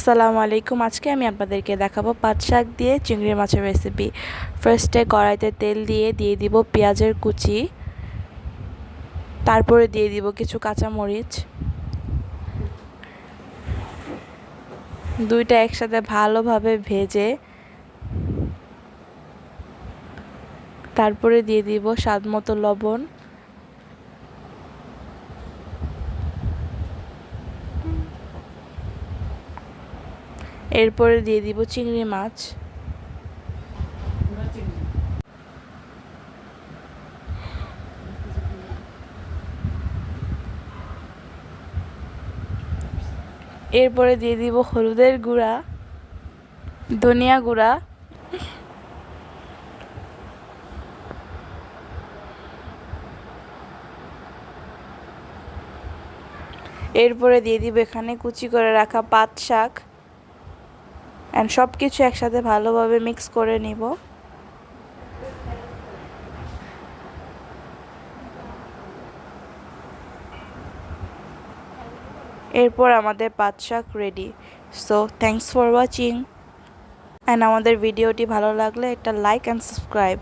আসসালামু আলাইকুম। আজকে আমি আপনাদেরকে দেখাবো পাট শাক দিয়ে চিংড়ি মাছের রেসিপি। ফার্স্টে কড়াইতে তেল দিয়ে দিব পেঁয়াজের কুচি, তারপরে দিয়ে দিব কিছু কাঁচামরিচ। দুইটা একসাথে ভালোভাবে ভেজে তারপরে দিয়ে দিব স্বাদমতো লবণ। এরপরে দিয়ে দিব চিংড়ি মাছ। এরপরে দিয়ে দিব হলুদের গুঁড়া, ধনিয়া গুঁড়া, এরপরে দিয়ে দিব এখানে কুচি করে রাখা পাট শাক অ্যান্ড সব কিছু একসাথে ভালোভাবে মিক্স করে নিব। এরপর আমাদের পাট শাক ready. So thanks for watching, and আমাদের ভিডিওটি ভালো লাগলে একটা লাইক অ্যান্ড সাবস্ক্রাইব।